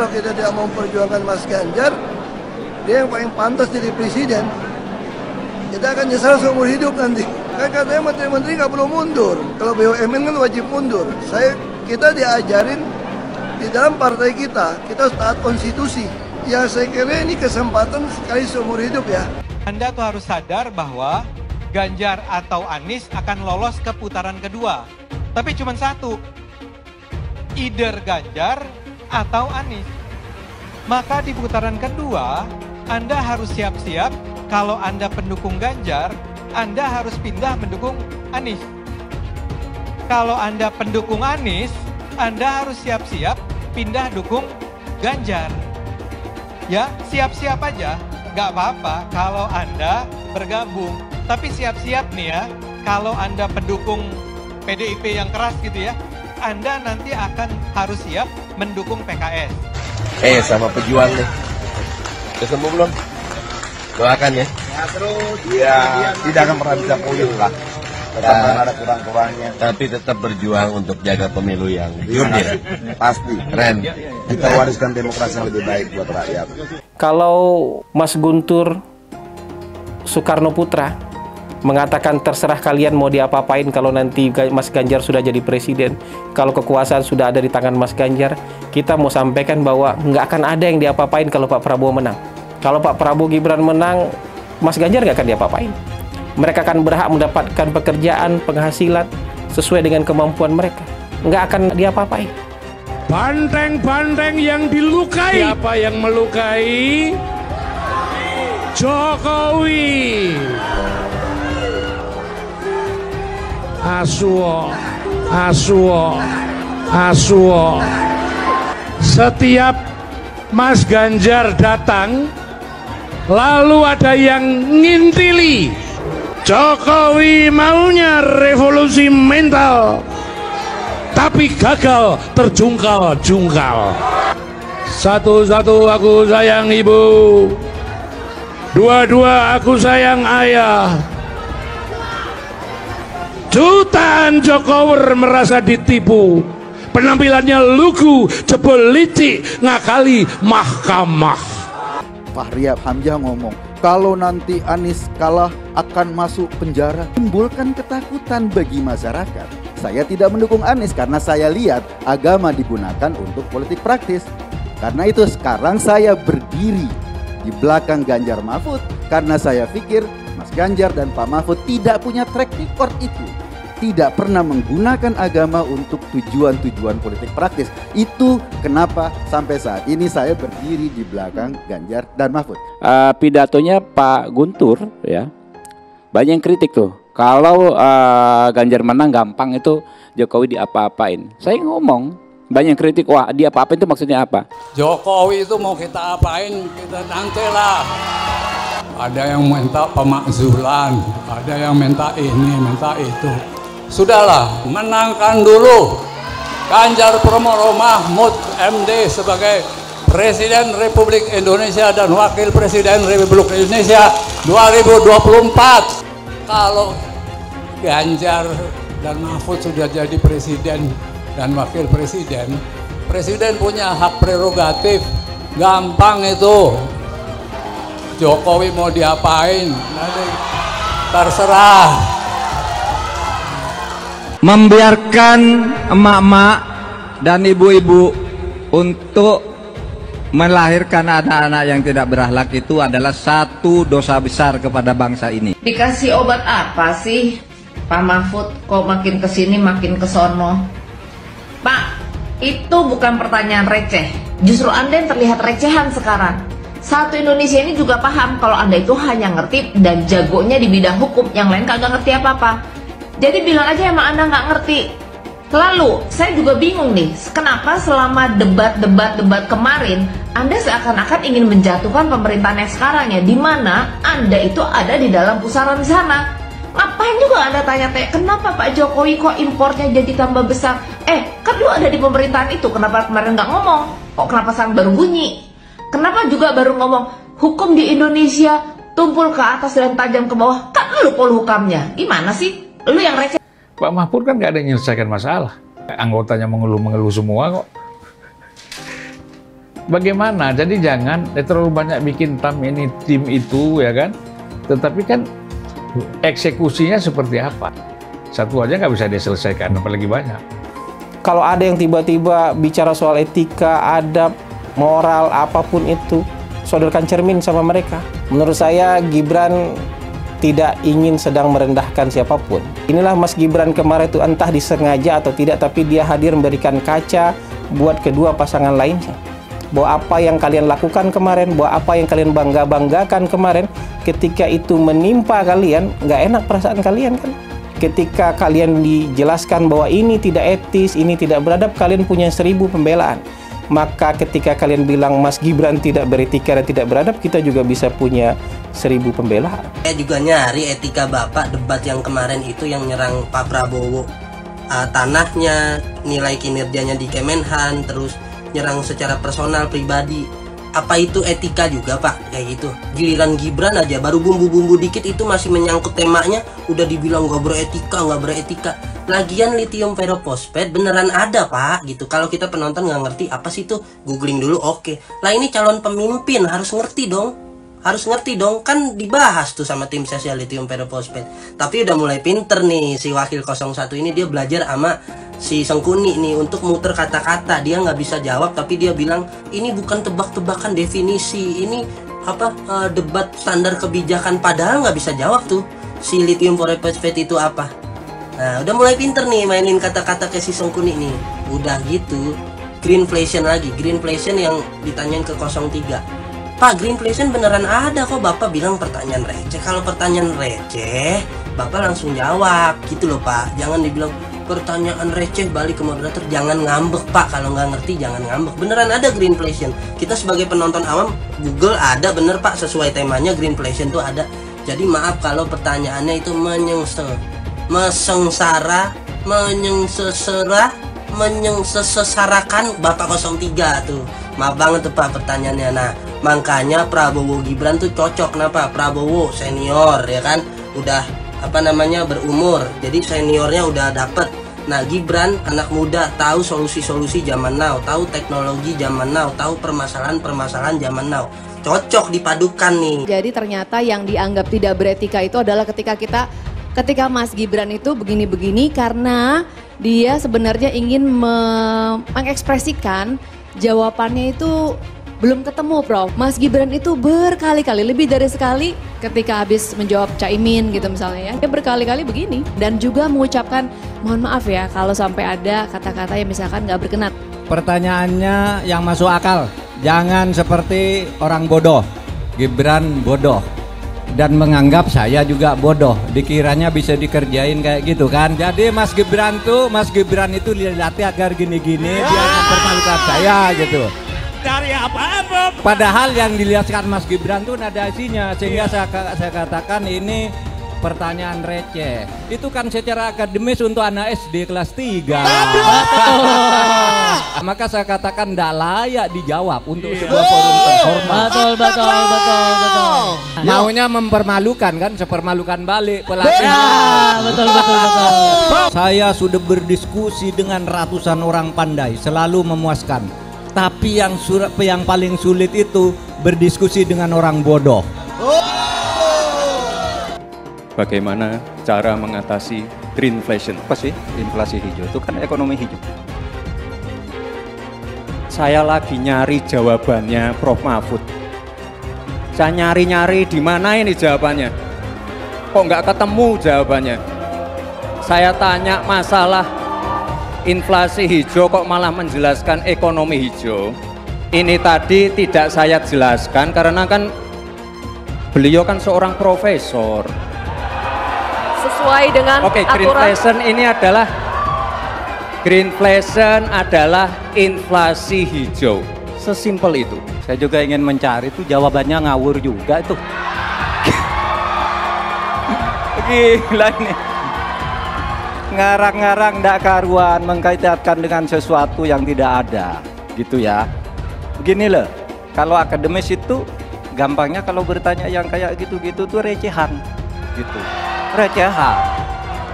Kalau kita tidak mau memperjuangkan Mas Ganjar, dia yang paling pantas jadi presiden. Kita akan nyesal seumur hidup nanti. Kan katanya menteri-menteri nggak perlu mundur. Kalau BUMN kan wajib mundur. Kita diajarin di dalam partai kita harus taat konstitusi. Ya saya kira ini kesempatan sekali seumur hidup ya. Anda tuh harus sadar bahwa Ganjar atau Anies akan lolos ke putaran kedua. Tapi cuma satu, either Ganjar atau Anies. Maka di putaran kedua, Anda harus siap-siap kalau Anda pendukung Ganjar, Anda harus pindah mendukung Anies. Kalau Anda pendukung Anies, Anda harus siap-siap pindah dukung Ganjar. Ya, siap-siap aja, nggak apa-apa kalau Anda bergabung. Tapi siap-siap nih ya, kalau Anda pendukung PDIP yang keras gitu ya, Anda nanti akan harus siap mendukung PKS. Sama pejuang nih. Udah sembuh belum? Doakan ya. Ya terus. Ya, tidak akan pernah bisa pulih lah. Tetap ada kurang-kurangnya. Tapi tetap berjuang untuk jaga pemilu yang jurdil. Pasti. Keren. Kita wariskan demokrasi yang lebih baik buat rakyat. Kalau Mas Guntur Soekarno Putra mengatakan terserah kalian mau diapa-apain kalau nanti Mas Ganjar sudah jadi presiden, kalau kekuasaan sudah ada di tangan Mas Ganjar, kita mau sampaikan bahwa nggak akan ada yang diapa-apain kalau Pak Prabowo menang. Kalau Pak Prabowo Gibran menang, Mas Ganjar nggak akan diapa-apain. Mereka akan berhak mendapatkan pekerjaan, penghasilan sesuai dengan kemampuan mereka. Nggak akan diapa-apain. Banteng-banteng yang dilukai. Siapa yang melukai? Jokowi. Asuo. Setiap Mas Ganjar datang, lalu ada yang ngintili. Jokowi maunya revolusi mental, tapi gagal terjungkal-jungkal. Satu-satu aku sayang ibu, dua-dua aku sayang ayah. Jutaan Jokower merasa ditipu, penampilannya lugu, jebol licik, ngakali mahkamah. Fahri Hamzah ngomong, kalau nanti Anies kalah akan masuk penjara, timbulkan ketakutan bagi masyarakat. Saya tidak mendukung Anies karena saya lihat agama digunakan untuk politik praktis. Karena itu sekarang saya berdiri di belakang Ganjar Mahfud karena saya pikir Mas Ganjar dan Pak Mahfud tidak punya track record itu. Tidak pernah menggunakan agama untuk tujuan-tujuan politik praktis. Itu kenapa sampai saat ini saya berdiri di belakang Ganjar dan Mahfud. Pidatonya Pak Guntur ya, banyak yang kritik tuh. Kalau Ganjar menang gampang itu Jokowi diapa-apain. Saya ngomong, banyak yang kritik, wah dia apa-apain itu maksudnya apa? Jokowi itu mau kita apain, kita nantilah. Ada yang minta pemakzulan, ada yang minta ini, minta itu. Sudahlah, menangkan dulu Ganjar Pranowo Mahfud MD sebagai Presiden Republik Indonesia dan Wakil Presiden Republik Indonesia 2024. Kalau Ganjar dan Mahfud sudah jadi Presiden dan Wakil Presiden, Presiden punya hak prerogatif, gampang itu. Jokowi mau diapain, nanti terserah. Membiarkan emak-emak dan ibu-ibu untuk melahirkan anak-anak yang tidak berakhlak itu adalah satu dosa besar kepada bangsa ini. Dikasih obat apa sih Pak Mahfud, kok makin kesini makin kesono? Pak, itu bukan pertanyaan receh. Justru Anda yang terlihat recehan sekarang. Satu Indonesia ini juga paham kalau Anda itu hanya ngerti dan jagonya di bidang hukum, yang lain kagak ngerti apa-apa. Jadi bilang aja emang Anda nggak ngerti. Lalu saya juga bingung nih, kenapa selama debat kemarin Anda seakan-akan ingin menjatuhkan pemerintahan yang sekarang ya, di mana Anda itu ada di dalam pusaran di sana. Ngapain juga Anda tanya-tanya, kenapa Pak Jokowi kok impornya jadi tambah besar? Kan lu ada di pemerintahan itu, kenapa kemarin nggak ngomong? Kok kenapa sekarang baru bunyi? Kenapa juga baru ngomong hukum di Indonesia tumpul ke atas dan tajam ke bawah? Kan lu polhukamnya, gimana sih? Lu yang receh. Pak Mahfud kan nggak ada yang menyelesaikan masalah. Anggotanya mengeluh-mengeluh semua kok. bagaimana? Jadi jangan terlalu banyak bikin tim itu, ya kan? Tetapi kan eksekusinya seperti apa? Satu aja nggak bisa diselesaikan, apalagi banyak. Kalau ada yang tiba-tiba bicara soal etika, adab, moral, apapun itu, sodorkan cermin sama mereka. Menurut saya Gibran tidak ingin sedang merendahkan siapapun. Inilah Mas Gibran kemarin itu entah disengaja atau tidak, tapi dia hadir memberikan kaca buat kedua pasangan lainnya. Bahwa apa yang kalian lakukan kemarin, bahwa apa yang kalian bangga-banggakan kemarin, ketika itu menimpa kalian, nggak enak perasaan kalian kan? Ketika kalian dijelaskan bahwa ini tidak etis, ini tidak beradab, kalian punya 1000 pembelaan. Maka ketika kalian bilang Mas Gibran tidak beretika dan tidak beradab, kita juga bisa punya 1000 pembelaan. Saya juga nyari etika Bapak debat yang kemarin itu yang nyerang Pak Prabowo, tanahnya, nilai kinerjanya di Kemenhan, terus nyerang secara personal pribadi. Apa itu etika juga Pak? Kayak gitu. Giliran Gibran aja baru bumbu-bumbu dikit itu masih menyangkut temanya, udah dibilang nggak beretika. Lagian lithium peroxide beneran ada Pak gitu. Kalau kita penonton nggak ngerti apa sih itu, googling dulu oke. Lah ini calon pemimpin harus ngerti dong. Kan dibahas tuh sama tim sosial lithium peroxide. Tapi udah mulai pinter nih si wakil 01 ini, dia belajar sama si Sengkuni nih untuk muter kata-kata. Dia nggak bisa jawab tapi dia bilang ini bukan tebak-tebakan definisi, ini debat standar kebijakan, padahal nggak bisa jawab tuh si lithium peroxide itu apa. Nah udah mulai pinter nih mainin kata-kata ke si Sengkuni nih. Udah gitu greenflation lagi, greenflation yang ditanyain ke 03. Pak, greenflation beneran ada kok, Bapak bilang pertanyaan receh. Kalau pertanyaan receh, Bapak langsung jawab gitu loh Pak. Jangan dibilang pertanyaan receh balik ke moderator. Jangan ngambek Pak, kalau nggak ngerti jangan ngambek. Beneran ada greenflation. Kita sebagai penonton awam, Google ada bener Pak, sesuai temanya greenflation tuh ada. Jadi maaf kalau pertanyaannya itu menyesarakan Bapak 03 tuh. Maaf banget tuh Pak pertanyaannya. Nah makanya Prabowo Gibran tuh cocok. Kenapa? Prabowo senior ya kan, udah berumur, jadi seniornya udah dapet. Nah Gibran anak muda, tahu solusi-solusi zaman now, tahu teknologi zaman now, tahu permasalahan zaman now. Cocok dipadukan nih. Jadi ternyata yang dianggap tidak beretika itu adalah ketika Mas Gibran itu begini-begini karena dia sebenarnya ingin mengekspresikan jawabannya itu belum ketemu Prof. Mas Gibran itu berkali-kali, lebih dari sekali ketika habis menjawab Caimin gitu misalnya ya. Dia berkali-kali begini dan juga mengucapkan mohon maaf ya kalau sampai ada kata-kata yang misalkan nggak berkenan. Pertanyaannya yang masuk akal, jangan seperti orang bodoh. Gibran bodoh dan menganggap saya juga bodoh, dikiranya bisa dikerjain kayak gitu kan. Jadi Mas Gibran itu dilatih agar gini-gini biar mempermalukan saya gitu. Dari apa-apa. Padahal yang dilihatkan Mas Gibran tuh nada isinya, sehingga saya katakan ini pertanyaan receh. Itu kan secara akademis untuk anak SD kelas 3. Maka saya katakan tidak layak dijawab untuk sebuah forum terhormat. Betul. Maunya mempermalukan kan, sepermalukan balik pelatih. Betul. Saya sudah berdiskusi dengan ratusan orang pandai, selalu memuaskan. Tapi yang paling sulit itu berdiskusi dengan orang bodoh. Bagaimana cara mengatasi greenflation? Apa sih inflasi hijau? Itu kan ekonomi hijau. Saya lagi nyari jawabannya Prof. Mahfud. Saya nyari-nyari di mana ini jawabannya. Kok nggak ketemu jawabannya? Saya tanya masalah inflasi hijau kok malah menjelaskan ekonomi hijau. Ini tadi tidak saya jelaskan karena kan beliau kan seorang profesor. Sesuai dengan aturan. Greenflation adalah inflasi hijau. Sesimpel itu. Saya juga ingin mencari itu jawabannya ngawur juga itu. Gila ini. Ngarang-ngarang ndak karuan, mengkaitkan dengan sesuatu yang tidak ada gitu ya. Begini loh, kalau akademis itu gampangnya kalau bertanya yang kayak gitu-gitu tuh recehan gitu.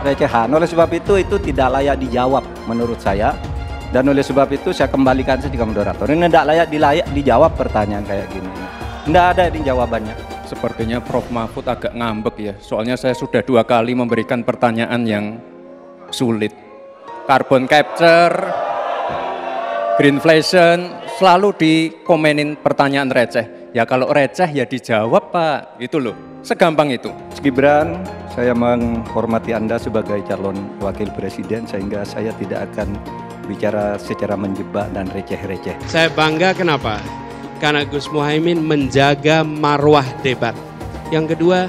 Recehan. Oleh sebab itu tidak layak dijawab menurut saya. Dan oleh sebab itu saya kembalikan saja ke moderator. Ini tidak layak dijawab pertanyaan kayak gini. Tidak ada ini jawabannya. Sepertinya Prof. Mahfud agak ngambek ya. Soalnya saya sudah 2 kali memberikan pertanyaan yang sulit. Carbon capture, greenflation, selalu dikomenin pertanyaan receh. Ya kalau receh ya dijawab Pak, itu loh. Segampang itu. Mas Gibran, saya menghormati Anda sebagai calon wakil presiden sehingga saya tidak akan bicara secara menjebak dan receh-receh. Saya bangga kenapa? Karena Gus Muhaimin menjaga marwah debat. Yang kedua,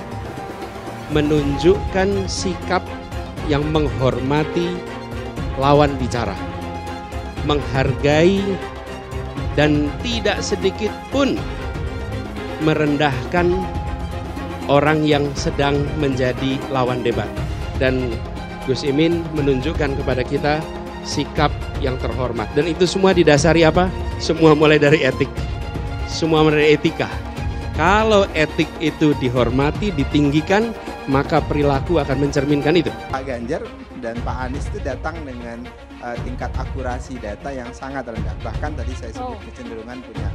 menunjukkan sikap yang menghormati lawan bicara. Menghargai dan tidak sedikit pun merendahkan orang yang sedang menjadi lawan debat. Dan Gus Imin menunjukkan kepada kita sikap yang terhormat. Dan itu semua didasari apa? Semua mulai dari etik. Semua mulai dari etika. Kalau etik itu dihormati, ditinggikan, maka perilaku akan mencerminkan itu. Pak Ganjar dan Pak Anies itu datang dengan tingkat akurasi data yang sangat rendah. Bahkan tadi saya sebut kecenderungan punya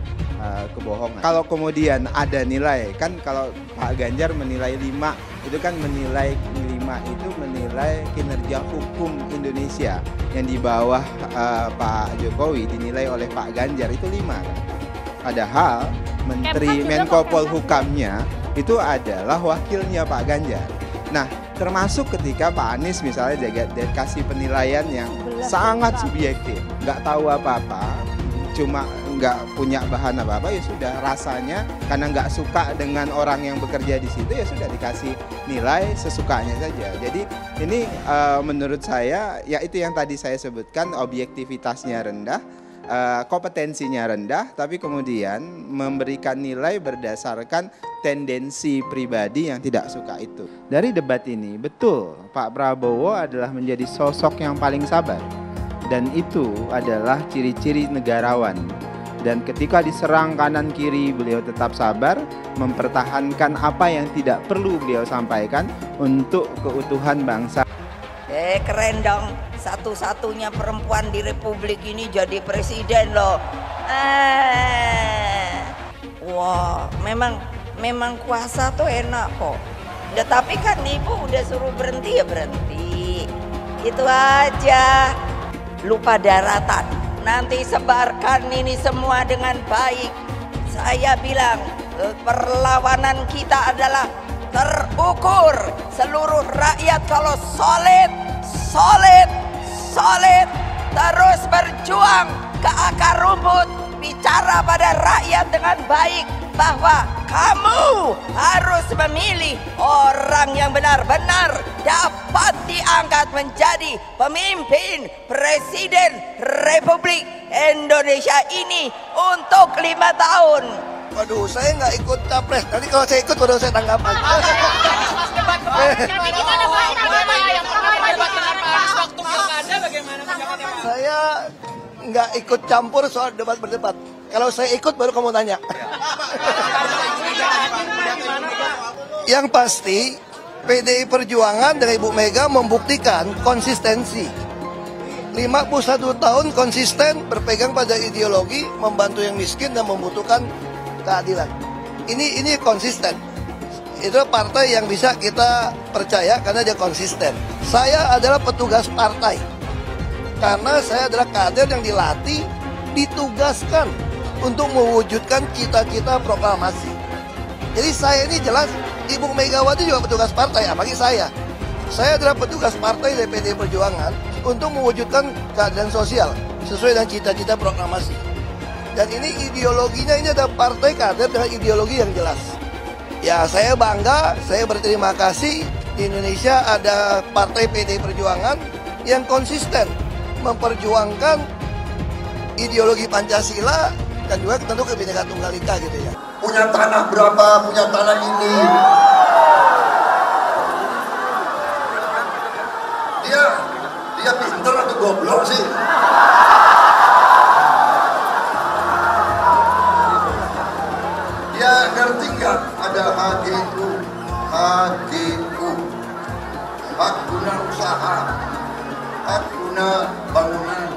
kebohongan. Kalau kemudian ada nilai, kan kalau Pak Ganjar menilai 5, itu kan menilai 5 itu menilai kinerja hukum Indonesia. Yang di bawah Pak Jokowi dinilai oleh Pak Ganjar itu 5 kan. Padahal Menteri Menko Polhukamnya itu adalah wakilnya Pak Ganjar. Nah, termasuk ketika Pak Anies misalnya kasih penilaian yang sangat subjektif, nggak tahu apa-apa, cuma nggak punya bahan apa-apa, ya sudah rasanya karena nggak suka dengan orang yang bekerja di situ, ya sudah dikasih nilai sesukanya saja. Jadi ini menurut saya, ya itu yang tadi saya sebutkan, objektivitasnya rendah, kompetensinya rendah, tapi kemudian memberikan nilai berdasarkan tendensi pribadi yang tidak suka itu. Dari debat ini, betul Pak Prabowo adalah menjadi sosok yang paling sabar. Dan itu adalah ciri-ciri negarawan. Dan ketika diserang kanan kiri, beliau tetap sabar, mempertahankan apa yang tidak perlu beliau sampaikan untuk keutuhan bangsa. Keren dong, satu-satunya perempuan di Republik ini jadi presiden loh. Wah, memang kuasa tuh enak kok. Ya, tapi kan ibu udah suruh berhenti ya berhenti. Itu aja. Lupa daratan. Nanti sebarkan ini semua dengan baik. Saya bilang perlawanan kita adalah terukur. Seluruh rakyat kalau solid, terus berjuang ke akar rumput, bicara pada rakyat dengan baik bahwa kamu harus memilih orang yang benar-benar dapat diangkat menjadi pemimpin Presiden Republik Indonesia ini untuk 5 tahun. Waduh, saya nggak ikut capres. Nanti kalau saya ikut, baru saya tanggapan. Saya nggak ikut campur soal debat berdebat. Kalau saya ikut, baru kamu tanya. Yang pasti, PDI Perjuangan dari Ibu Mega membuktikan konsistensi. 51 tahun konsisten berpegang pada ideologi, membantu yang miskin dan membutuhkan keadilan. Ini konsisten. Itu partai yang bisa kita percaya karena dia konsisten. Saya adalah petugas partai. Karena saya adalah kader yang dilatih, ditugaskan untuk mewujudkan cita-cita proklamasi. Jadi saya ini jelas, Ibu Megawati juga petugas partai, apalagi saya. Saya adalah petugas partai DPD Perjuangan untuk mewujudkan keadilan sosial sesuai dengan cita-cita proklamasi. Dan ini ideologinya, ini ada partai kader dengan ideologi yang jelas. Ya, saya bangga, saya berterima kasih di Indonesia ada partai PD Perjuangan yang konsisten memperjuangkan ideologi Pancasila dan juga tentu Kebinekaan Tunggal Ika gitu ya. Punya tanah berapa, punya tanah ini. Dia pinter atau goblok sih? Dia ngerti nggak ada HGU, hak guna usaha, hak guna bangunan,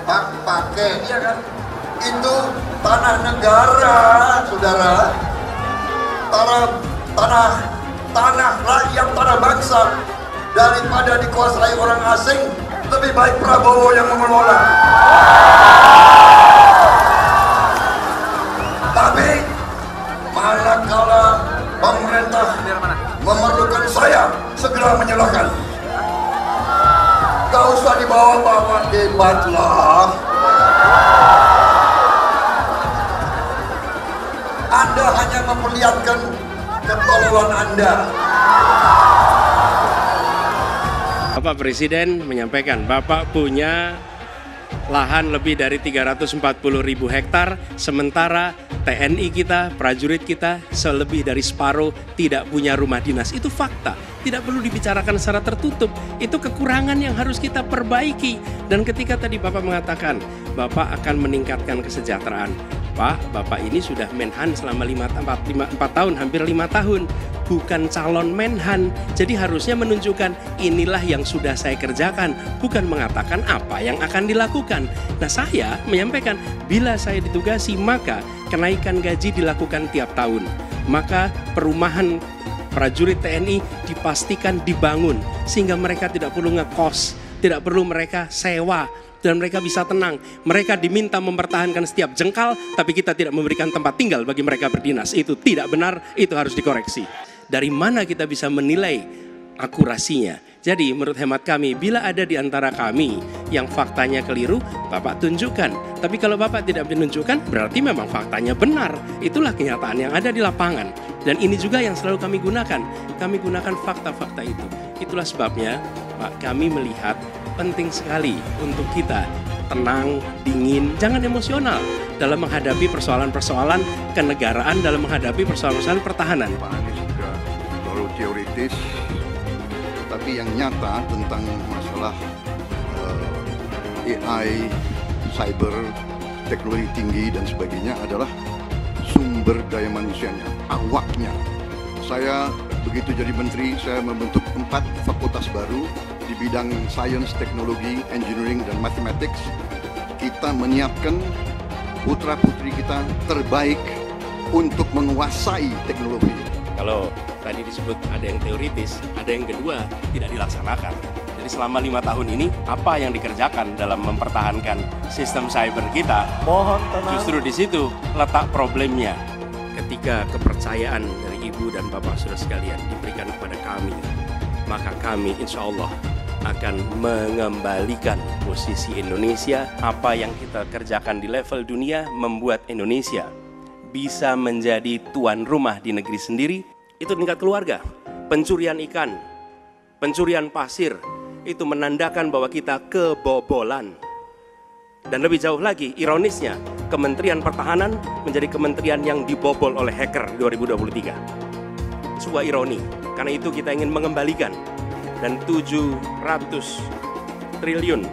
pakai, ya kan? Itu tanah negara, saudara. Tanah rakyat, tanah bangsa. Daripada dikuasai orang asing, lebih baik Prabowo yang mengelola. Tapi manakala pemerintah memerlukan saya, segera menyerahkan. Gak usah dibawa-bawa debat lah. Anda hanya memperlihatkan ketololan Anda. Bapak Presiden menyampaikan, Bapak punya lahan lebih dari 340.000 hektar, sementara TNI kita, prajurit kita, selebih dari separuh tidak punya rumah dinas. Itu fakta, tidak perlu dibicarakan secara tertutup. Itu kekurangan yang harus kita perbaiki. Dan ketika tadi Bapak mengatakan, Bapak akan meningkatkan kesejahteraan. Pak, Bapak ini sudah Menhan selama 4 tahun, hampir 5 tahun. Bukan calon Menhan, jadi harusnya menunjukkan inilah yang sudah saya kerjakan, bukan mengatakan apa yang akan dilakukan. Nah, saya menyampaikan bila saya ditugasi maka kenaikan gaji dilakukan tiap tahun, maka perumahan prajurit TNI dipastikan dibangun sehingga mereka tidak perlu ngekos, tidak perlu mereka sewa, dan mereka bisa tenang. Mereka diminta mempertahankan setiap jengkal, tapi kita tidak memberikan tempat tinggal bagi mereka berdinas. Itu tidak benar, itu harus dikoreksi. Dari mana kita bisa menilai akurasinya? Jadi menurut hemat kami, bila ada di antara kami yang faktanya keliru, Bapak tunjukkan. Tapi kalau Bapak tidak menunjukkan, berarti memang faktanya benar. Itulah kenyataan yang ada di lapangan. Dan ini juga yang selalu kami gunakan. Kami gunakan fakta-fakta itu. Itulah sebabnya Pak, kami melihat penting sekali untuk kita tenang, dingin, jangan emosional dalam menghadapi persoalan-persoalan kenegaraan, dalam menghadapi persoalan-persoalan pertahanan. Pak Anies juga terlalu teoritis, tapi yang nyata tentang masalah AI, cyber, teknologi tinggi dan sebagainya adalah sumber daya manusianya, awaknya. Saya begitu jadi menteri, saya membentuk 4 fakultas baru di bidang sains, teknologi, engineering, dan mathematics. Kita menyiapkan putra-putri kita terbaik untuk menguasai teknologi. Kalau tadi disebut ada yang teoritis, ada yang kedua tidak dilaksanakan. Jadi selama 5 tahun ini, apa yang dikerjakan dalam mempertahankan sistem cyber kita? Mohon tenang. Justru di situ letak problemnya. Ketika kepercayaan dari Ibu dan Bapak Saudara sekalian diberikan kepada kami, maka kami insya Allah akan mengembalikan posisi Indonesia. Apa yang kita kerjakan di level dunia membuat Indonesia bisa menjadi tuan rumah di negeri sendiri. Itu tingkat keluarga. Pencurian ikan, pencurian pasir, itu menandakan bahwa kita kebobolan. Dan lebih jauh lagi, ironisnya, Kementerian Pertahanan menjadi kementerian yang dibobol oleh hacker 2023. Sebuah ironi, karena itu kita ingin mengembalikan. Dan 700 triliun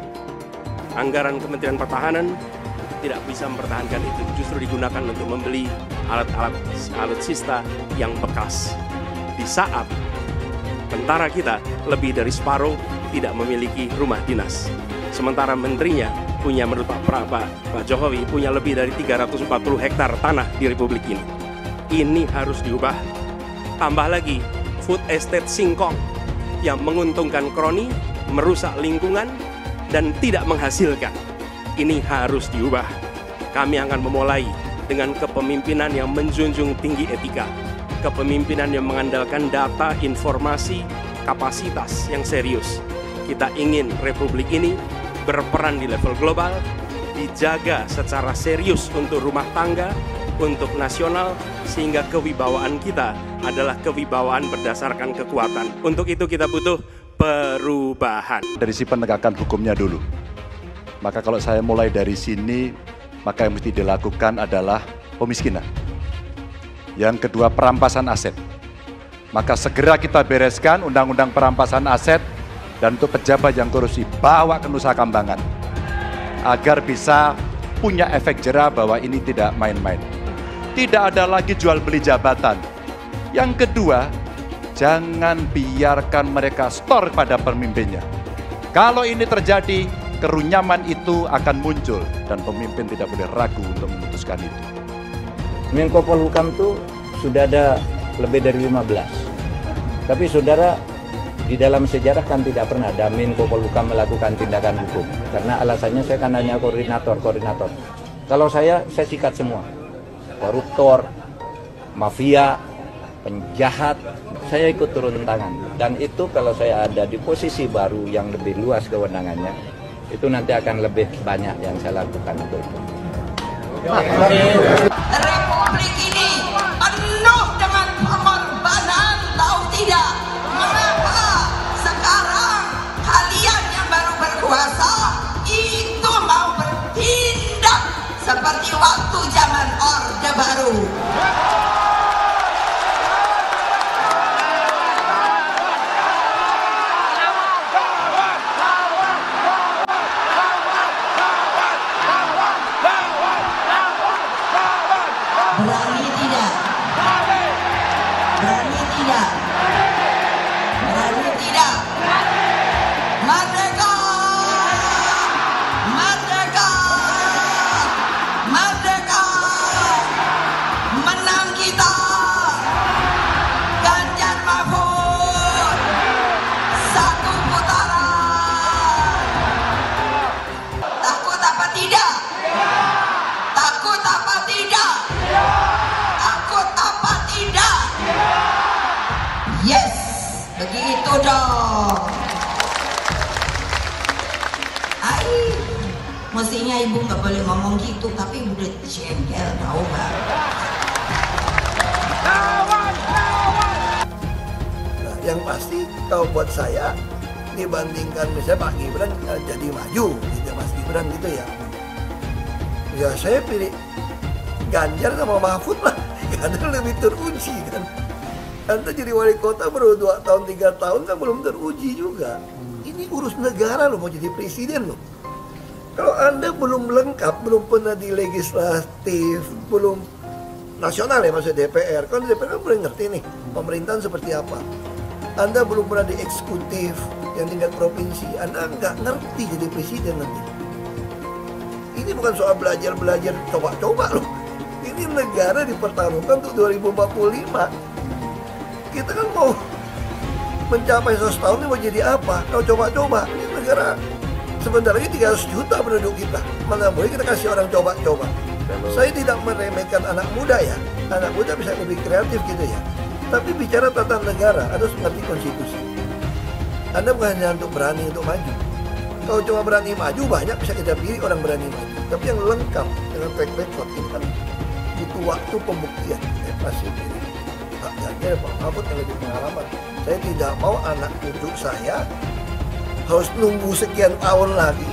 anggaran Kementerian Pertahanan tidak bisa mempertahankan itu, justru digunakan untuk membeli alat-alat alutsista yang bekas. Di saat tentara kita lebih dari separuh tidak memiliki rumah dinas. Sementara menterinya punya, menurut Pak Jokowi, punya lebih dari 340 hektar tanah di Republik ini. Ini harus diubah. Tambah lagi, food estate singkong yang menguntungkan kroni, merusak lingkungan, dan tidak menghasilkan. Ini harus diubah. Kami akan memulai dengan kepemimpinan yang menjunjung tinggi etika. Kepemimpinan yang mengandalkan data, informasi, kapasitas yang serius. Kita ingin Republik ini berperan di level global, dijaga secara serius untuk rumah tangga, untuk nasional, sehingga kewibawaan kita adalah kewibawaan berdasarkan kekuatan. Untuk itu kita butuh perubahan. Dari si penegakan hukumnya dulu. Maka kalau saya mulai dari sini, maka yang mesti dilakukan adalah pemiskinan. Yang kedua, perampasan aset. Maka segera kita bereskan undang-undang perampasan aset, dan untuk pejabat yang korupsi bawa ke Nusa Kambangan agar bisa punya efek jera bahwa ini tidak main-main. Tidak ada lagi jual beli jabatan. Yang kedua, jangan biarkan mereka store pada pemimpinnya. Kalau ini terjadi, kerunyaman itu akan muncul dan pemimpin tidak boleh ragu untuk memutuskan itu. Menko Polhukam itu sudah ada lebih dari 15. Tapi saudara, di dalam sejarah kan tidak pernah ada Menko Polhukam melakukan tindakan hukum. Karena alasannya saya kan hanya koordinator. Kalau saya sikat semua. Koruptor, mafia, penjahat, saya ikut turun tangan. Dan itu kalau saya ada di posisi baru yang lebih luas kewenangannya, itu nanti akan lebih banyak yang saya lakukan untuk itu. Republik ini penuh dengan pengorbanan, tahu tidak? Mengapa sekarang kalian yang baru berkuasa itu mau bertindak seperti waktu zaman Orde Baru? Berani tidak? Berani tidak? Berani tidak? Merdeka! Merdeka! Merdeka! Menang kita! Ganjar Mahfud! Satu putaran! Takut apa tidak? Takut apa tidak? Takut apa tidak? Yes, begitu dong. Mestinya ibu nggak boleh ngomong gitu, tapi ibu udah jengkel, tahu nggak? Nah, yang pasti kalau buat saya dibandingkan misalnya Pak Gibran jadi maju, gitu Mas Gibran gitu ya. Ya saya pilih Ganjar sama Mahfud lah, karena lebih teruji kan. Anda jadi wali kota baru 2 tahun 3 tahun kan belum teruji juga. Ini urus negara loh, mau jadi presiden loh. Kalau Anda belum lengkap, belum pernah di legislatif, belum nasional ya maksudnya DPR. Kalau di DPR kan boleh ngerti nih pemerintahan seperti apa. Anda belum pernah di eksekutif yang tingkat provinsi, Anda nggak ngerti jadi presiden nanti. Ini bukan soal belajar coba-coba loh. Ini negara dipertaruhkan untuk 2045. Kita kan mau mencapai 100 tahun ini mau jadi apa? Kalau coba-coba, ini negara sebentar lagi 300 juta penduduk kita. Mana boleh kita kasih orang coba-coba. Saya tidak meremehkan anak muda ya. Anak muda bisa lebih kreatif gitu ya. Tapi bicara tata negara, harus mengerti konstitusi. Anda bukan hanya untuk berani untuk maju. Kalau cuma berani maju, banyak bisa kita pilih orang berani maju. Tapi yang lengkap dengan track record ini kan butuh waktu pembuktian. Pasti Pak Ganjar, Pak Mahfud yang lebih pengalaman. Saya tidak mau anak cucu saya harus nunggu sekian tahun lagi.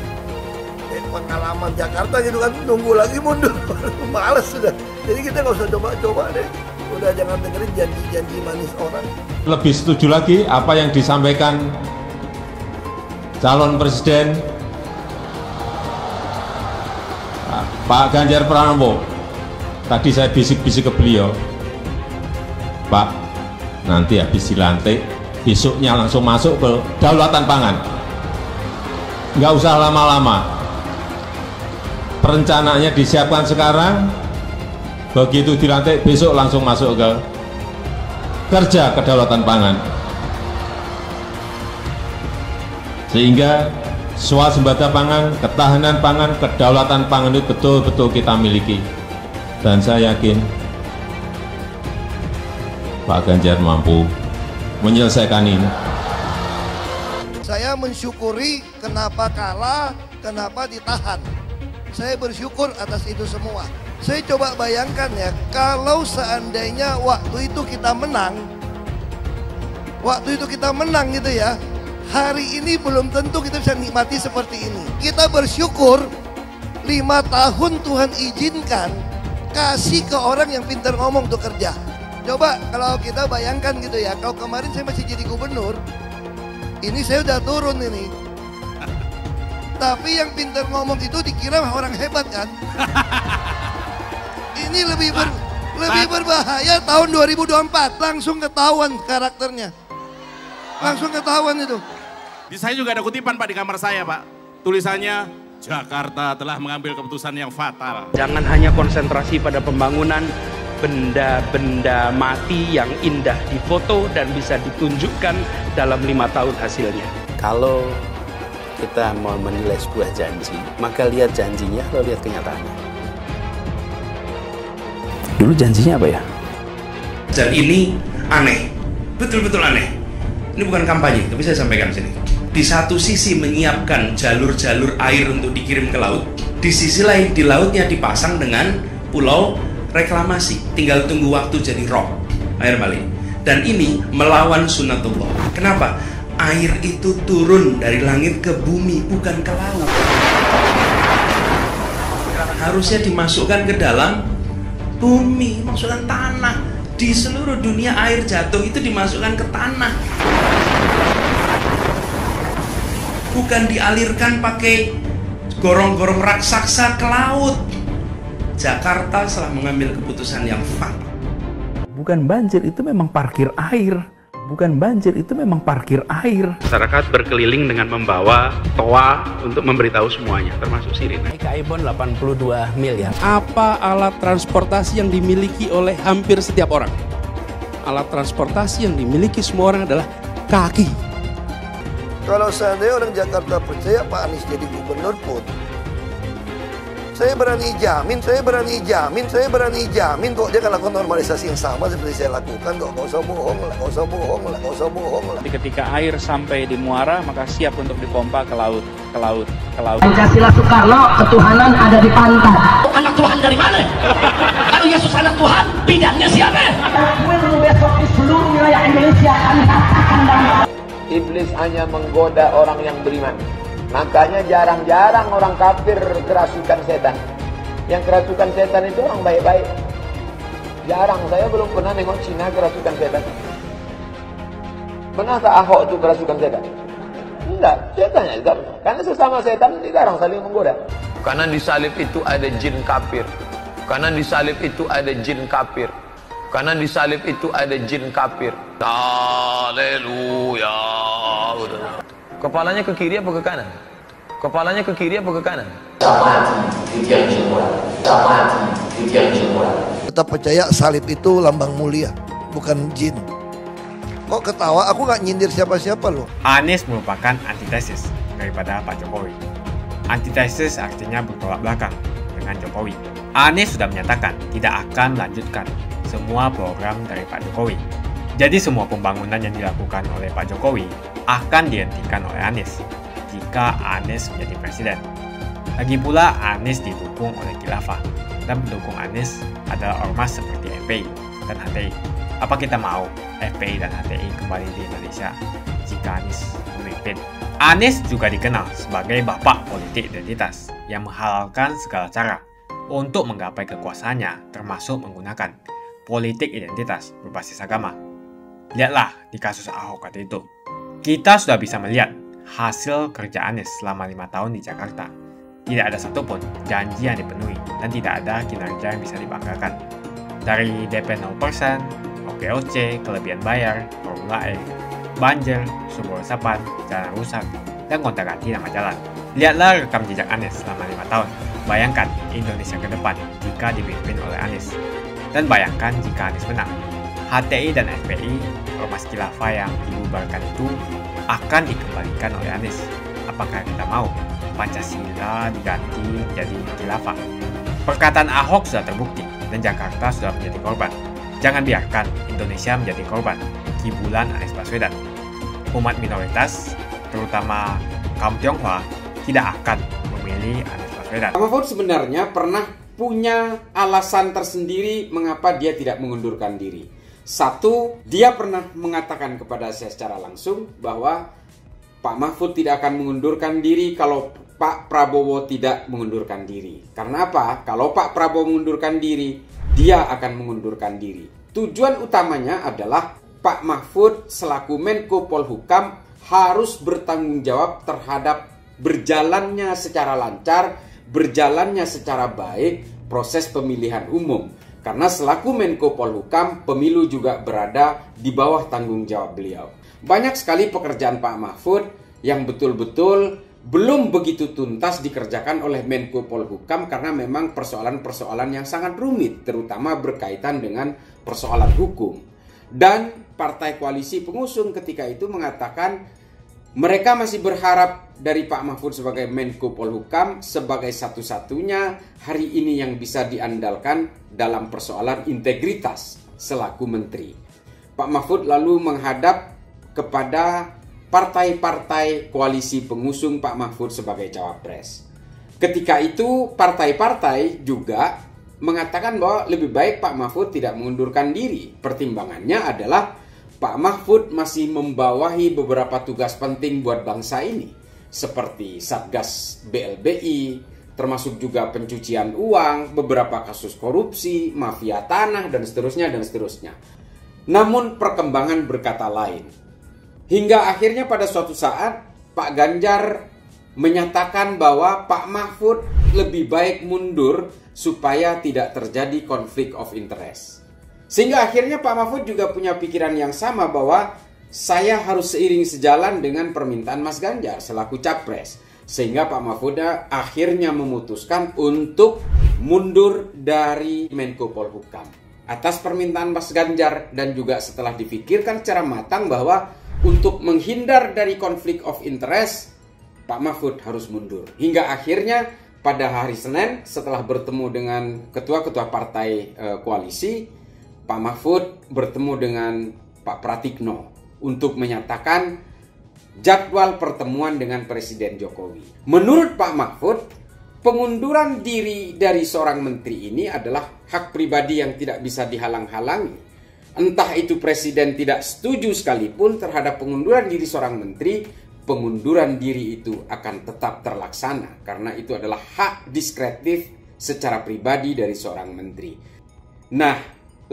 Pengalaman Jakarta gitu kan, nunggu lagi mundur. Males sudah. Jadi kita nggak usah coba-coba deh. Udah jangan dengerin janji-janji manis orang. Lebih setuju lagi apa yang disampaikan calon presiden Pak Ganjar Pranowo. Tadi saya bisik-bisik ke beliau, Pak, nanti habis dilantik, besoknya langsung masuk ke kedaulatan pangan. Nggak usah lama-lama. Perencanaannya disiapkan sekarang, begitu dilantik besok langsung masuk ke kerja kedaulatan pangan. Sehingga swasembada pangan, ketahanan pangan, kedaulatan pangan itu betul-betul kita miliki. Dan saya yakin Pak Ganjar mampu menyelesaikan ini. Saya mensyukuri kenapa kalah, kenapa ditahan. Saya bersyukur atas itu semua. Saya coba bayangkan ya, kalau seandainya waktu itu kita menang gitu ya, hari ini belum tentu kita bisa nikmati seperti ini. Kita bersyukur 5 tahun Tuhan izinkan kasih ke orang yang pintar ngomong untuk kerja. Coba kalau kita bayangkan gitu ya, kalau kemarin saya masih jadi gubernur, ini saya udah turun ini. Tapi yang pintar ngomong itu dikira orang hebat kan? Ini lebih berbahaya tahun 2024, langsung ketahuan karakternya. Langsung ketahuan itu. Saya juga ada kutipan Pak di kamar saya Pak. tulisannya, Jakarta telah mengambil keputusan yang fatal. Jangan hanya konsentrasi pada pembangunan benda-benda mati yang indah difoto dan bisa ditunjukkan dalam 5 tahun hasilnya. Kalau kita mau menilai sebuah janji, maka lihat janjinya, lalu lihat kenyataannya. Dulu janjinya apa ya? Dan ini aneh, betul-betul aneh. Ini bukan kampanye, tapi saya sampaikan sini. Di satu sisi menyiapkan jalur-jalur air untuk dikirim ke laut, di sisi lain di lautnya dipasang dengan pulau reklamasi. Tinggal tunggu waktu jadi rob, air balik. Dan ini melawan sunatullah. Kenapa? Air itu turun dari langit ke bumi, bukan ke laut. Harusnya dimasukkan ke dalam bumi, masukkan tanah. Di seluruh dunia air jatuh itu dimasukkan ke tanah, bukan dialirkan pakai gorong-gorong raksasa ke laut. Jakarta telah mengambil keputusan yang fatal. Bukan banjir, itu memang parkir air. Bukan banjir, itu memang parkir air. Masyarakat berkeliling dengan membawa toa untuk memberitahu semuanya, termasuk sirine. KAI-BON 82 miliar. Apa alat transportasi yang dimiliki oleh hampir setiap orang? Alat transportasi yang dimiliki semua orang adalah kaki. Kalau seandainya orang Jakarta percaya Pak Anies jadi gubernur pun, saya berani jamin kok dia akan lakukan normalisasi yang sama seperti saya lakukan kok. Gak usah bohong lah. Tapi ketika air sampai di muara, maka siap untuk dipompa ke laut. Pancasila Soekarno, ketuhanan ada di pantai. Anak Tuhan dari mana? Kalau Yesus anak Tuhan, bidangnya siapa? Besok di seluruh wilayah Indonesia akan katakan dan Iblis hanya menggoda orang yang beriman. Makanya jarang-jarang orang kafir kerasukan setan. Yang kerasukan setan itu orang baik-baik. Jarang, saya belum pernah nengok Cina kerasukan setan. Pernahkah Ahok itu kerasukan setan? Enggak, setannya juga. Karena sesama setan jarang saling menggoda. Karena di salib itu ada jin kafir. Karena di salib itu ada jin kafir. Karena di salib itu ada jin kafir. Haleluya. Kepalanya ke kiri apa ke kanan? Kepalanya ke kiri apa ke kanan? Tetap percaya salib itu lambang mulia, bukan jin. Kok ketawa? Aku nggak nyindir siapa-siapa loh. Anies merupakan antitesis daripada Pak Jokowi. Antitesis artinya bertolak belakang dengan Jokowi. Anies sudah menyatakan tidak akan melanjutkan semua program dari Pak Jokowi. Jadi semua pembangunan yang dilakukan oleh Pak Jokowi akan dihentikan oleh Anies jika Anies menjadi presiden. Lagi pula Anies didukung oleh khilafah dan pendukung Anies adalah ormas seperti FPI dan HTI. Apa kita mau FPI dan HTI kembali di Indonesia jika Anies memimpin? Anies juga dikenal sebagai bapak politik identitas yang menghalalkan segala cara untuk menggapai kekuasaannya, termasuk menggunakan politik identitas berbasis agama. Lihatlah di kasus Ahok waktu itu. Kita sudah bisa melihat hasil kerja Anies selama 5 tahun di Jakarta. Tidak ada satupun janji yang dipenuhi dan tidak ada kinerja yang bisa dibanggakan. Dari DP 0%, OKOC, kelebihan bayar, Formula E, banjir, sumber resapan, jalan rusak, dan gonta-ganti nama jalan. Lihatlah rekam jejak Anies selama 5 tahun. Bayangkan Indonesia ke depan jika dipimpin oleh Anies. Dan bayangkan jika Anies menang. HTI dan FPI, ormas khilafah yang dibubarkan itu akan dikembalikan oleh Anies. Apakah kita mau Pancasila diganti jadi khilafah? Perkataan Ahok sudah terbukti dan Jakarta sudah menjadi korban. Jangan biarkan Indonesia menjadi korban kibulan Anies Baswedan. Umat minoritas, terutama kaum Tionghoa, tidak akan memilih Anies Baswedan. Pak Mahfud sebenarnya pernah punya alasan tersendiri mengapa dia tidak mengundurkan diri. Satu, dia pernah mengatakan kepada saya secara langsung bahwa Pak Mahfud tidak akan mengundurkan diri kalau Pak Prabowo tidak mengundurkan diri. Karena apa? Kalau Pak Prabowo mengundurkan diri, dia akan mengundurkan diri. Tujuan utamanya adalah Pak Mahfud selaku Menko Polhukam harus bertanggung jawab terhadap berjalannya secara lancar, berjalannya secara baik proses pemilihan umum. Karena selaku Menko Polhukam, pemilu juga berada di bawah tanggung jawab beliau. Banyak sekali pekerjaan Pak Mahfud yang betul-betul belum begitu tuntas dikerjakan oleh Menko Polhukam karena memang persoalan-persoalan yang sangat rumit, terutama berkaitan dengan persoalan hukum. Dan partai koalisi pengusung ketika itu mengatakan mereka masih berharap dari Pak Mahfud sebagai Menko Polhukam sebagai satu-satunya hari ini yang bisa diandalkan dalam persoalan integritas selaku menteri. Pak Mahfud lalu menghadap kepada partai-partai koalisi pengusung Pak Mahfud sebagai cawapres. Ketika itu partai-partai juga mengatakan bahwa lebih baik Pak Mahfud tidak mengundurkan diri. Pertimbangannya adalah Pak Mahfud masih membawahi beberapa tugas penting buat bangsa ini, seperti Satgas BLBI, termasuk juga pencucian uang, beberapa kasus korupsi, mafia tanah, dan seterusnya, dan seterusnya. Namun perkembangan berkata lain. Hingga akhirnya pada suatu saat Pak Ganjar menyatakan bahwa Pak Mahfud lebih baik mundur supaya tidak terjadi konflik of interest. Sehingga akhirnya Pak Mahfud juga punya pikiran yang sama bahwa saya harus seiring sejalan dengan permintaan Mas Ganjar selaku capres. Sehingga Pak Mahfud akhirnya memutuskan untuk mundur dari Menko Polhukam. Atas permintaan Mas Ganjar dan juga setelah dipikirkan secara matang bahwa untuk menghindar dari konflik of interest, Pak Mahfud harus mundur. Hingga akhirnya pada hari Senin setelah bertemu dengan ketua-ketua partai koalisi, Pak Mahfud bertemu dengan Pak Pratikno untuk menyatakan jadwal pertemuan dengan Presiden Jokowi. Menurut Pak Mahfud, pengunduran diri dari seorang menteri ini adalah hak pribadi yang tidak bisa dihalang-halangi. Entah itu presiden tidak setuju sekalipun terhadap pengunduran diri seorang menteri, pengunduran diri itu akan tetap terlaksana karena itu adalah hak diskretif secara pribadi dari seorang menteri. Nah,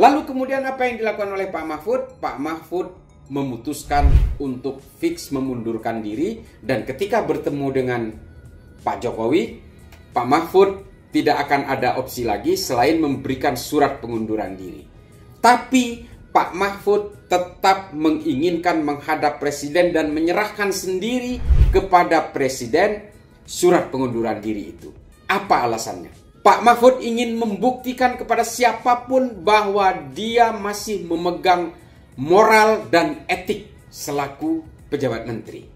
lalu kemudian apa yang dilakukan oleh Pak Mahfud? Pak Mahfud memutuskan untuk fix memundurkan diri dan ketika bertemu dengan Pak Jokowi, Pak Mahfud tidak akan ada opsi lagi selain memberikan surat pengunduran diri. Tapi Pak Mahfud tetap menginginkan menghadap presiden dan menyerahkan sendiri kepada presiden surat pengunduran diri itu. Apa alasannya? Pak Mahfud ingin membuktikan kepada siapapun bahwa dia masih memegang moral dan etik selaku pejabat menteri.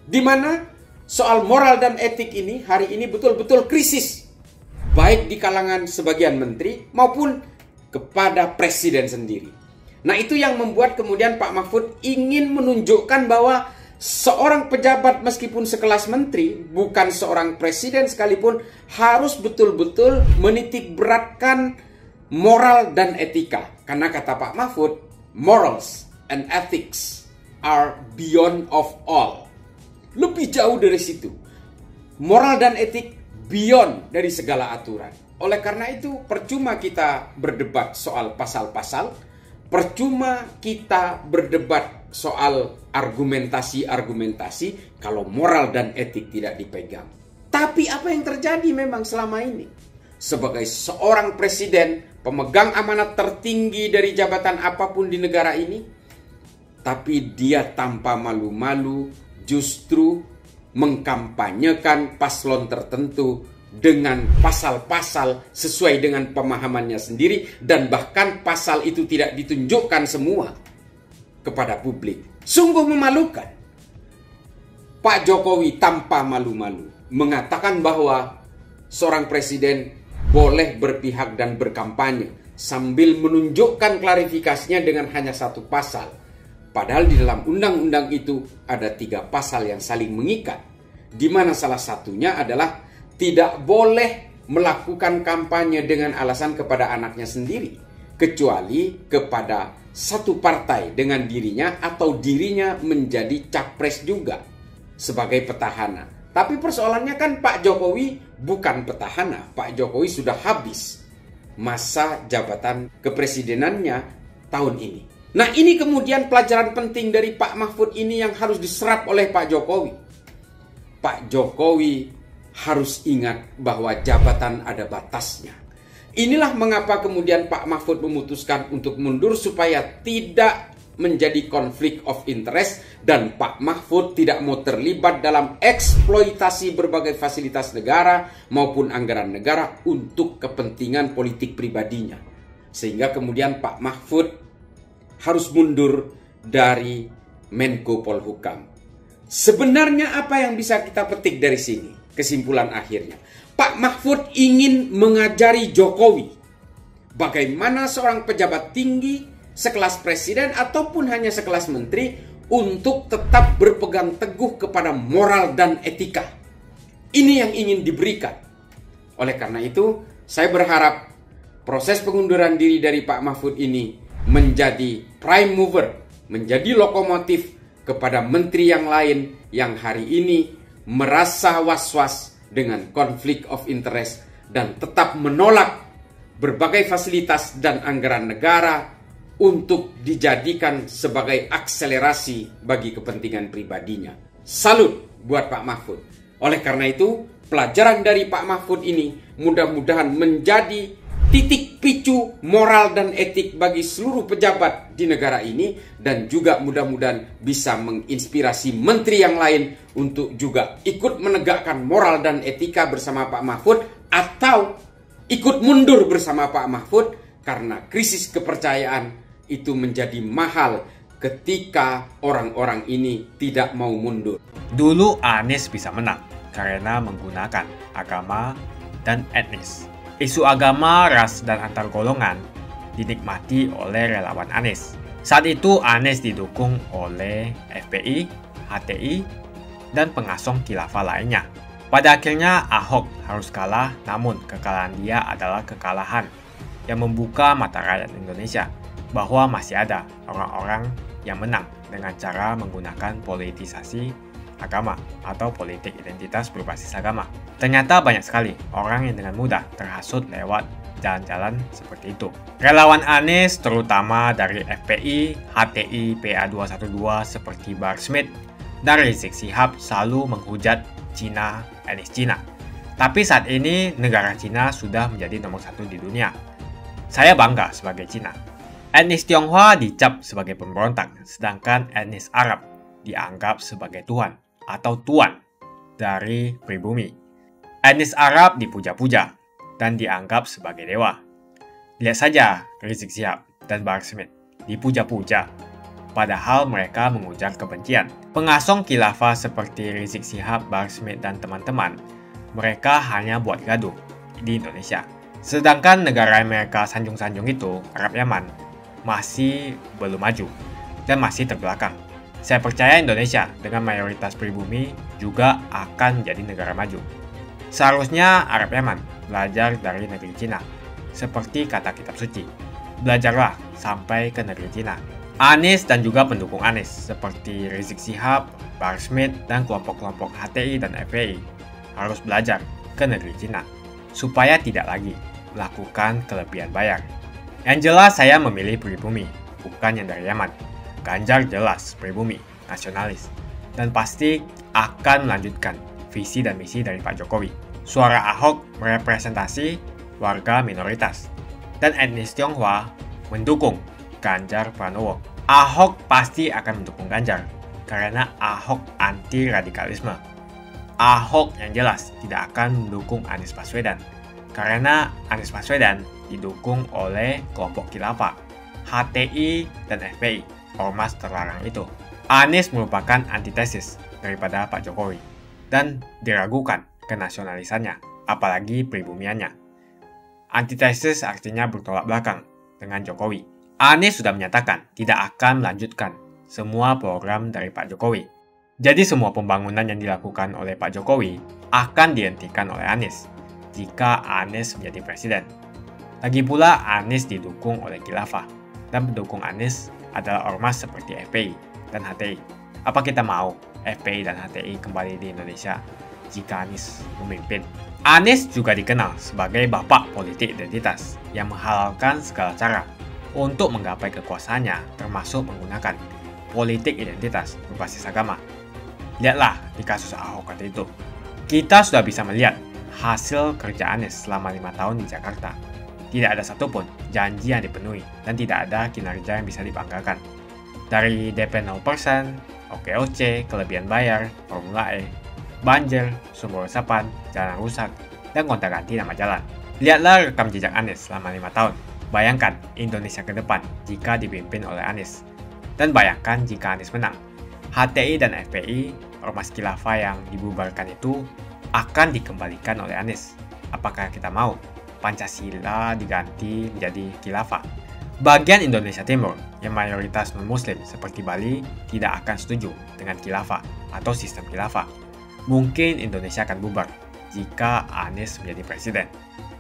Di mana soal moral dan etik ini hari ini betul-betul krisis. Baik di kalangan sebagian menteri maupun kepada presiden sendiri. Nah itu yang membuat kemudian Pak Mahfud ingin menunjukkan bahwa seorang pejabat meskipun sekelas menteri, bukan seorang presiden sekalipun, harus betul-betul menitik beratkan moral dan etika. Karena kata Pak Mahfud, morals and ethics are beyond of all. Lebih jauh dari situ. Moral dan etik beyond dari segala aturan. Oleh karena itu percuma kita berdebat soal pasal-pasal, percuma kita berdebat soal argumentasi-argumentasi kalau moral dan etik tidak dipegang. Tapi apa yang terjadi memang selama ini? Sebagai seorang presiden, pemegang amanat tertinggi dari jabatan apapun di negara ini, tapi dia tanpa malu-malu justru mengkampanyekan paslon tertentu dengan pasal-pasal sesuai dengan pemahamannya sendiri dan bahkan pasal itu tidak ditunjukkan semua kepada publik. Sungguh memalukan. Pak Jokowi tanpa malu-malu mengatakan bahwa seorang presiden boleh berpihak dan berkampanye sambil menunjukkan klarifikasinya dengan hanya satu pasal. Padahal di dalam undang-undang itu ada 3 pasal yang saling mengikat, di mana salah satunya adalah tidak boleh melakukan kampanye dengan alasan kepada anaknya sendiri, kecuali kepada satu partai dengan dirinya atau dirinya menjadi capres juga sebagai petahana. Tapi persoalannya kan Pak Jokowi bukan petahana. Pak Jokowi sudah habis masa jabatan kepresidenannya tahun ini. Nah ini kemudian pelajaran penting dari Pak Mahfud ini yang harus diserap oleh Pak Jokowi. Pak Jokowi harus ingat bahwa jabatan ada batasnya. Inilah mengapa kemudian Pak Mahfud memutuskan untuk mundur supaya tidak menjadi konflik of interest dan Pak Mahfud tidak mau terlibat dalam eksploitasi berbagai fasilitas negara maupun anggaran negara untuk kepentingan politik pribadinya. Sehingga kemudian Pak Mahfud harus mundur dari Menko Polhukam. Sebenarnya apa yang bisa kita petik dari sini? Kesimpulan akhirnya, Pak Mahfud ingin mengajari Jokowi bagaimana seorang pejabat tinggi sekelas presiden ataupun hanya sekelas menteri untuk tetap berpegang teguh kepada moral dan etika. Ini yang ingin diberikan. Oleh karena itu, saya berharap proses pengunduran diri dari Pak Mahfud ini menjadi prime mover, menjadi lokomotif kepada menteri yang lain yang hari ini merasa was-was dengan konflik of interest dan tetap menolak berbagai fasilitas dan anggaran negara untuk dijadikan sebagai akselerasi bagi kepentingan pribadinya. Salut buat Pak Mahfud. Oleh karena itu, pelajaran dari Pak Mahfud ini mudah-mudahan menjadi titik picu moral dan etik bagi seluruh pejabat di negara ini dan juga mudah-mudahan bisa menginspirasi menteri yang lain untuk juga ikut menegakkan moral dan etika bersama Pak Mahfud atau ikut mundur bersama Pak Mahfud karena krisis kepercayaan itu menjadi mahal ketika orang-orang ini tidak mau mundur. Dulu Anies bisa menang karena menggunakan agama dan etnis. Isu agama, ras, dan antar golongan dinikmati oleh relawan Anies. Saat itu Anies didukung oleh FPI, HTI, dan pengasong khilafah lainnya. Pada akhirnya Ahok harus kalah, namun kekalahan dia adalah kekalahan yang membuka mata rakyat Indonesia bahwa masih ada orang-orang yang menang dengan cara menggunakan politisasi agama atau politik identitas berbasis agama. Ternyata banyak sekali orang yang dengan mudah terhasut lewat jalan-jalan seperti itu. Relawan Anies terutama dari FPI, HTI, PA212 seperti Bahar Smith dan Rizik Syihab selalu menghujat Cina, etnis Cina. Tapi saat ini negara Cina sudah menjadi nomor 1 di dunia. Saya bangga sebagai Cina. Etnis Tionghoa dicap sebagai pemberontak, sedangkan etnis Arab dianggap sebagai Tuhan atau tuan dari pribumi. Etnis Arab dipuja-puja dan dianggap sebagai dewa. Lihat saja Rizik Syihab dan Bahar Smith dipuja-puja, padahal mereka mengujar kebencian. Pengasong khilafah seperti Rizik Syihab, Bahar Smith, dan teman-teman, mereka hanya buat gaduh di Indonesia. Sedangkan negara yang mereka sanjung-sanjung itu, Arab Yaman, masih belum maju dan masih terbelakang. Saya percaya Indonesia dengan mayoritas pribumi juga akan menjadi negara maju. Seharusnya Arab Yaman belajar dari negeri Cina. Seperti kata kitab suci, belajarlah sampai ke negeri Cina. Anies dan juga pendukung Anies seperti Rizik Syihab, Bahar Smith, dan kelompok-kelompok HTI dan FPI harus belajar ke negeri Cina supaya tidak lagi melakukan kelebihan bayar. Yang jelas saya memilih pribumi, bukan yang dari Yaman. Ganjar jelas pribumi, nasionalis, dan pasti akan melanjutkan visi dan misi dari Pak Jokowi. Suara Ahok merepresentasi warga minoritas, dan etnis Tionghoa mendukung Ganjar Pranowo. Ahok pasti akan mendukung Ganjar, karena Ahok anti radikalisme. Ahok yang jelas tidak akan mendukung Anies Baswedan, karena Anies Baswedan didukung oleh kelompok khilafah, HTI, dan FPI, ormas terlarang itu. Anies merupakan antitesis daripada Pak Jokowi, dan diragukan kenasionalisannya, apalagi pribumiannya. Antitesis artinya bertolak belakang dengan Jokowi. Anies sudah menyatakan tidak akan melanjutkan semua program dari Pak Jokowi. Jadi semua pembangunan yang dilakukan oleh Pak Jokowi akan dihentikan oleh Anies jika Anies menjadi presiden. Lagi pula Anies didukung oleh khilafah, dan pendukung Anies adalah ormas seperti FPI dan HTI. Apa kita mau FPI dan HTI kembali di Indonesia jika Anies memimpin? Anies juga dikenal sebagai bapak politik identitas yang menghalalkan segala cara untuk menggapai kekuasaannya, termasuk menggunakan politik identitas berbasis agama. Lihatlah di kasus Ahok kali itu. Kita sudah bisa melihat hasil kerja Anies selama 5 tahun di Jakarta. Tidak ada satupun janji yang dipenuhi dan tidak ada kinerja yang bisa dibanggakan. Dari DP 0%, OKOC, kelebihan bayar, Formula E, banjir, sumber resapan, jalan rusak, dan gonta-ganti nama jalan. Lihatlah rekam jejak Anies selama 5 tahun. Bayangkan Indonesia ke depan jika dipimpin oleh Anies. Dan bayangkan jika Anies menang. HTI dan FPI, ormas khilafah yang dibubarkan itu akan dikembalikan oleh Anies. Apakah kita mau Pancasila diganti menjadi khilafah? Bagian Indonesia Timur yang mayoritas non-muslim seperti Bali tidak akan setuju dengan khilafah atau sistem khilafah. Mungkin Indonesia akan bubar jika Anies menjadi presiden.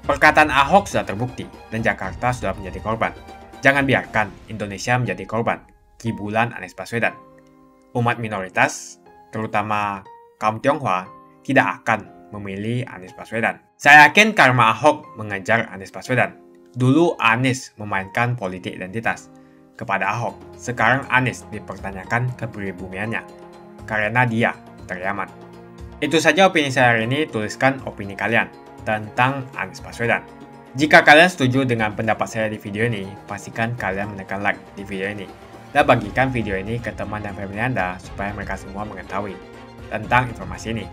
Perkataan Ahok sudah terbukti dan Jakarta sudah menjadi korban. Jangan biarkan Indonesia menjadi korban kibulan Anies Baswedan. Umat minoritas, terutama kaum Tionghoa, tidak akan memilih Anies Baswedan. Saya yakin karma Ahok mengejar Anies Baswedan. Dulu Anies memainkan politik identitas kepada Ahok. Sekarang Anies dipertanyakan kepribumiannya karena dia teriaman. Itu saja opini saya hari ini. Tuliskan opini kalian tentang Anies Baswedan. Jika kalian setuju dengan pendapat saya di video ini, pastikan kalian menekan like di video ini dan bagikan video ini ke teman dan family Anda supaya mereka semua mengetahui tentang informasi ini.